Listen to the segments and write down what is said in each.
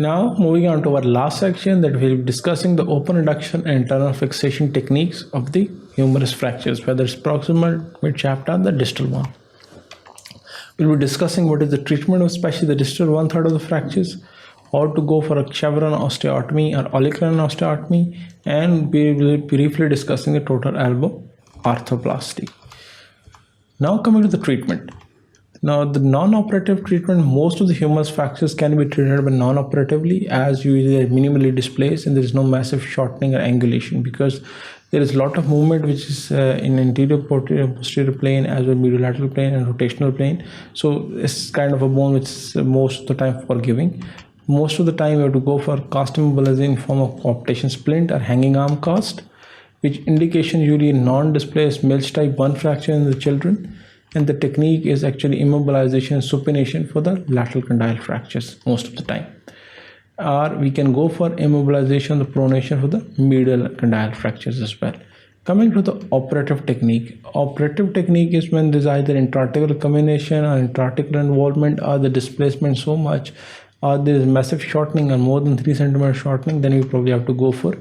Now moving on to our last section, that we'll be discussing the open reduction and internal fixation techniques of the humerus fractures, whether it's proximal, mid-shaft, or the distal one. We'll be discussing what is the treatment of especially the distal 1/3 of the fractures, how to go for a chevron osteotomy or olecranon osteotomy, and we will be briefly discussing the total elbow arthroplasty. Now coming to the treatment. Now the non-operative treatment, most of the humerus fractures can be treated by non-operatively, as usually are minimally displaced and there is no massive shortening or angulation, because there is a lot of movement which is in anterior posterior plane as well mediolateral plane and rotational plane. So it's kind of a bone which is most of the time forgiving. Most of the time you have to go for cast immobilization in form of coaptation splint or hanging arm cast, which indication usually non-displaced Mills type 1 fracture in the children, and the technique is actually immobilization and supination for the lateral condyle fractures most of the time. Or we can go for immobilization, the pronation for the medial condyle fractures as well. Coming to the operative technique. Operative technique is when there's either intra-articular combination or intra-articular involvement, or the displacement so much, or there is massive shortening or more than 3 centimeter shortening, then you probably have to go for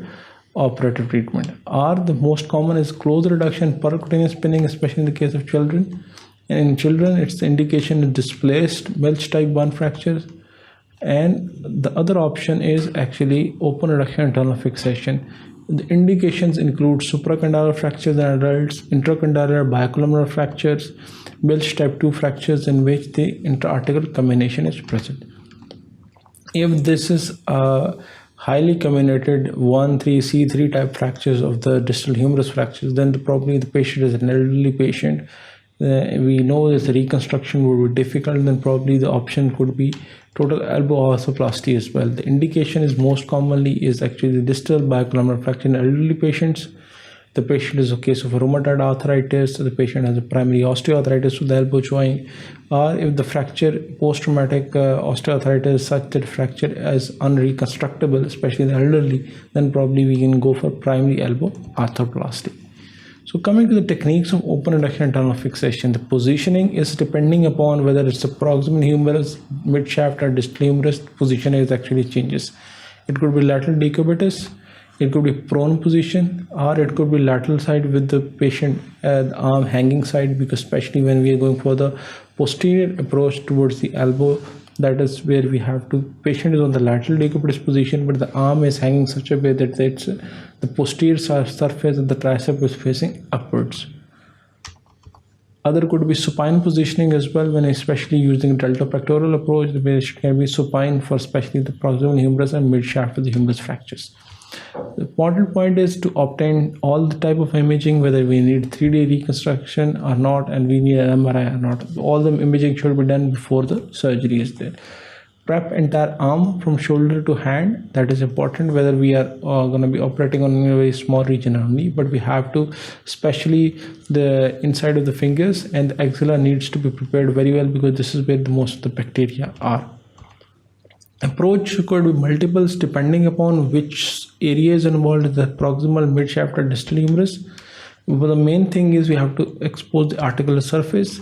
operative treatment. Or the most common is close reduction, percutaneous spinning, especially in the case of children. And in children, it's the indication is displaced Mills type 1 fractures. And the other option is actually open reduction internal fixation. The indications include supracondylar fractures in adults, intracondylar bicolumnar fractures, Mills type 2 fractures in which the intra-articular combination is present. If this is a highly comminuted 1,3C3 type fractures of the distal humerus fractures, then probably the patient is an elderly patient. We know that the reconstruction would be difficult, then probably the option could be total elbow arthroplasty as well. The indication is most commonly is actually the distal bicolumnar fracture in elderly patients. The patient is a case of rheumatoid arthritis, the patient has a primary osteoarthritis with the elbow joint, or if the fracture post-traumatic osteoarthritis is such that fracture is unreconstructible, especially in the elderly, then probably we can go for primary elbow arthroplasty. So coming to the techniques of open reduction internal fixation, the positioning is depending upon whether it's a proximal humerus, mid-shaft, or distal humerus. Position is actually changes. It could be lateral decubitus, it could be prone position, or it could be lateral side with the patient arm hanging side, because especially when we are going for the posterior approach towards the elbow, that is where we have to, patient is on the lateral decubitus position, but the arm is hanging such a way that it's the posterior surface of the tricep is facing upwards. Other could be supine positioning as well, when especially using delta pectoral approach, the patient can be supine for especially the proximal humerus and mid-shaft of the humerus fractures. The important point is to obtain all the type of imaging, whether we need 3D reconstruction or not, and we need an MRI or not. All the imaging should be done before the surgery is there. Prep entire arm from shoulder to hand, that is important, whether we are going to be operating on a very small region only, but we have to, especially the inside of the fingers and the axilla needs to be prepared very well, because this is where the most of the bacteria are. Approach could be multiples depending upon which area is involved in the proximal, mid-shaft, or distal humerus. But the main thing is we have to expose the articular surface.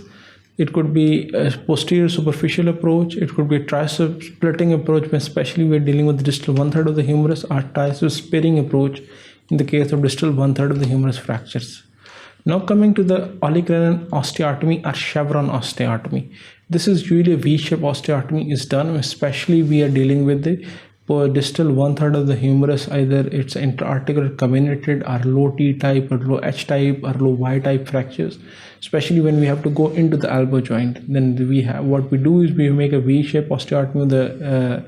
It could be a posterior superficial approach. It could be a tricep splitting approach, especially we're dealing with the distal 1/3 of the humerus, or tricep sparing approach in the case of distal 1/3 of the humerus fractures. Now coming to the olecranon osteotomy or chevron osteotomy. This is usually a V-shape osteotomy is done, especially we are dealing with the distal 1/3 of the humerus, either it's intra-articular comminuted or low T type or low H type or low Y type fractures, especially when we have to go into the elbow joint. Then we have, what we do is we make a V-shape osteotomy with the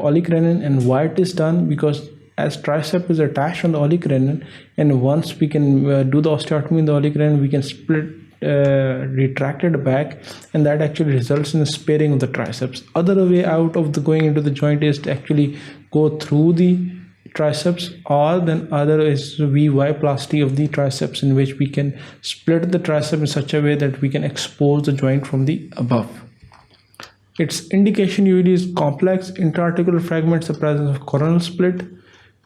olecranon, and why it is done, because as tricep is attached on the olecranon, and once we can do the osteotomy in the olecranon, we can split retract it back, and that actually results in a sparing of the triceps. Other way out of the going into the joint is to actually go through the triceps, or then other is VY-plasty of the triceps, in which we can split the tricep in such a way that we can expose the joint from the above. Its indication usually is complex intra-articular fragments, the presence of coronal split.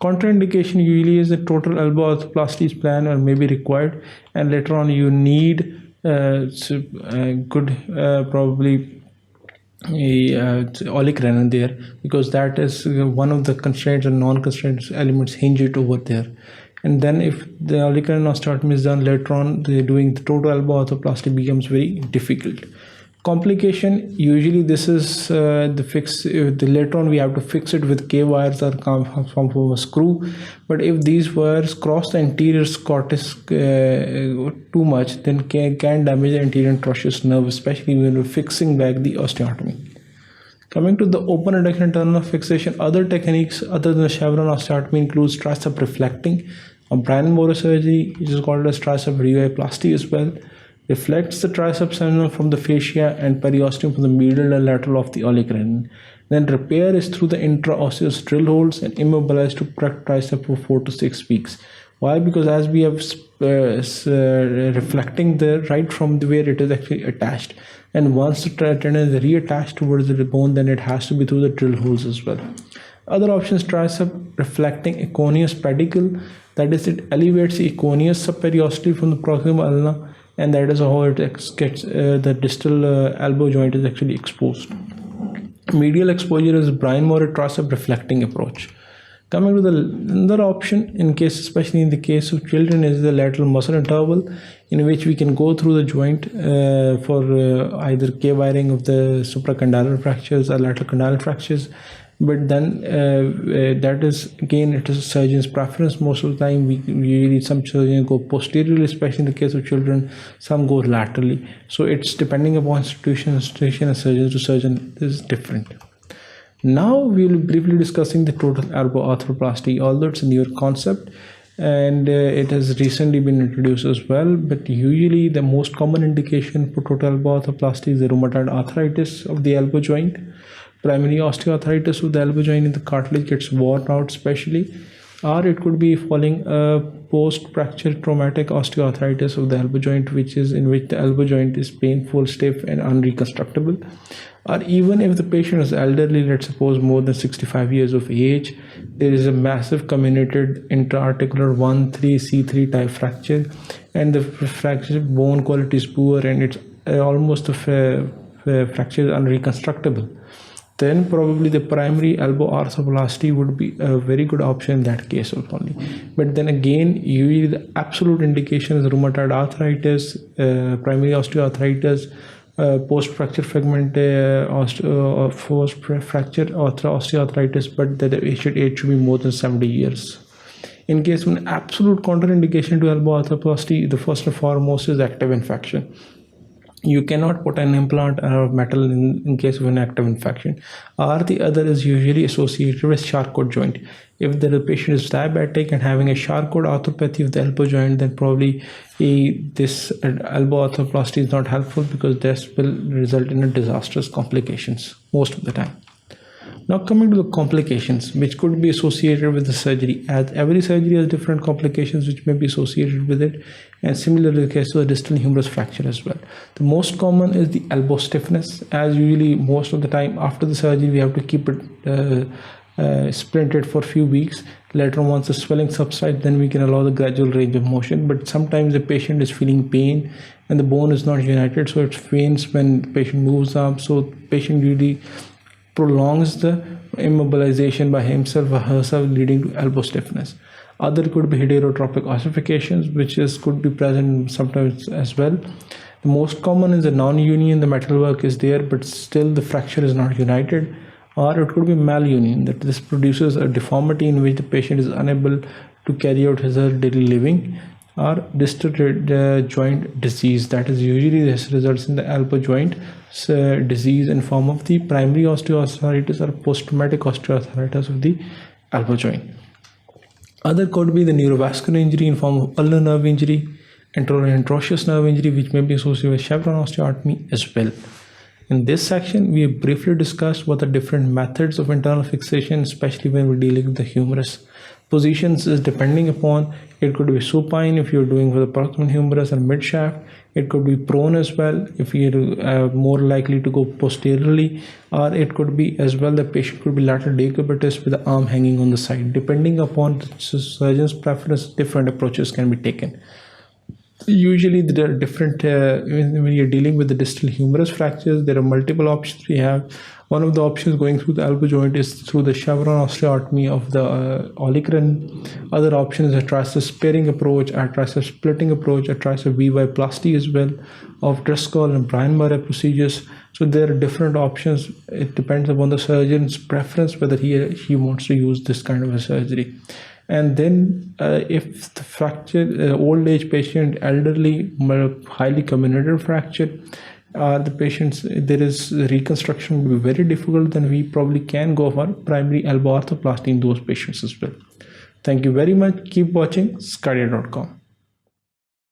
Contraindication usually is a total elbow arthroplasty is planned or may be required, and later on you need good probably olecranon there, because that is one of the constraints and non-constraints elements hinge it over there. And then if the olecranon osteotomy is done later on, doing the total elbow arthroplasty becomes very difficult. Complication, usually this is the later on we have to fix it with K wires or some form of screw. But if these wires cross the anterior cortex too much, then can damage the anterior trochleus nerve, especially when we're fixing back the osteotomy. Coming to the open adduction internal fixation, other techniques other than the chevron osteotomy includes tricep reflecting, a Brian Moore surgery, which is called as tricep revioplasty as well. Reflects the triceps from the fascia and periosteum from the medial and lateral of the olecranon. Then repair is through the intraosseous drill holes and immobilized to correct tricep for 4 to 6 weeks. Why? Because as we have reflecting the right from where it is actually attached, and once the tendon is reattached towards the bone, then it has to be through the drill holes as well. Other options: tricep reflecting econius pedicle, that is, it elevates the econius subperiosteally from the proximal ulna, and that is how it gets the distal elbow joint is actually exposed. Medial exposure is Brian Moore tricep reflecting approach. Coming to the another option, in case, especially in the case of children, is the lateral muscle interval, in which we can go through the joint for either K wiring of the supracondylar fractures or lateral condylar fractures. But then that is, again, it is a surgeon's preference. Most of the time, we usually, some surgeons go posteriorly, especially in the case of children. Some go laterally. So it's depending upon institution and surgeon to surgeon, this is different. Now we will be briefly discussing the total elbow arthroplasty, although it's a newer concept and it has recently been introduced as well. But usually the most common indication for total elbow arthroplasty is the rheumatoid arthritis of the elbow joint. Primary osteoarthritis of the elbow joint, in the cartilage gets worn out especially, or it could be following a post-fracture traumatic osteoarthritis of the elbow joint, which is in which the elbow joint is painful, stiff and unreconstructable. Or even if the patient is elderly, let's suppose more than 65 years of age, there is a massive comminuted intra-articular 1-3-C3 type fracture, and the fracture bone quality is poor, and it's almost a fracture is unreconstructable. Then probably the primary elbow arthroplasty would be a very good option in that case only. But then again, usually the absolute indication is rheumatoid arthritis, primary osteoarthritis, post-fracture fragment, post-fracture osteoarthritis, but the patient age should be more than 70 years. In case of an absolute contraindication to elbow arthroplasty, the first and foremost is active infection. You cannot put an implant or metal in case of an active infection. Or the other is usually associated with Charcot joint. If the patient is diabetic and having a Charcot arthropathy of the elbow joint, then probably this elbow arthroplasty is not helpful, because this will result in a disastrous complications most of the time. Now coming to the complications which could be associated with the surgery, as every surgery has different complications which may be associated with it, and similarly the case of the distal humerus fracture as well. The most common is the elbow stiffness, as usually most of the time after the surgery we have to keep it splinted for a few weeks. Later on, once the swelling subsides, then we can allow the gradual range of motion. But sometimes the patient is feeling pain and the bone is not united, so it pains when the patient moves up. So the patient usually prolongs the immobilization by himself or herself, leading to elbow stiffness. Other could be heterotropic ossifications, which could be present sometimes as well. The most common is the non-union, the metalwork is there, but still the fracture is not united. Or it could be malunion, that this produces a deformity in which the patient is unable to carry out his or her daily living. Or distal joint disease, that is usually this results in the elbow joint disease in form of the primary osteoarthritis or post-traumatic osteoarthritis of the elbow joint. Other could be the neurovascular injury in form of ulnar nerve injury, anterior trochleus nerve injury, which may be associated with chevron osteotomy as well. In this section, we have briefly discussed what are different methods of internal fixation, especially when we're dealing with the humerus. Positions is depending upon, it could be supine if you're doing for the proximal humerus and mid shaft. It could be prone as well if you're more likely to go posteriorly, or it could be as well the patient could be lateral decubitus with the arm hanging on the side. Depending upon the surgeon's preference, different approaches can be taken. Usually there are different, when you're dealing with the distal humerus fractures, there are multiple options we have. One of the options going through the elbow joint is through the chevron osteotomy of the olecranon. Other option is a tricep sparing approach, a tricep splitting approach, a tricep VY-plasty as well, of Driscoll and Brian Murray procedures. So there are different options. It depends upon the surgeon's preference whether he wants to use this kind of a surgery. And then if the fracture, old age patient, elderly, highly comminuted fracture, the patients, there is reconstruction will be very difficult, then we probably can go for primary elbow arthroplasty in those patients as well. Thank you very much. Keep watching sqadia.com.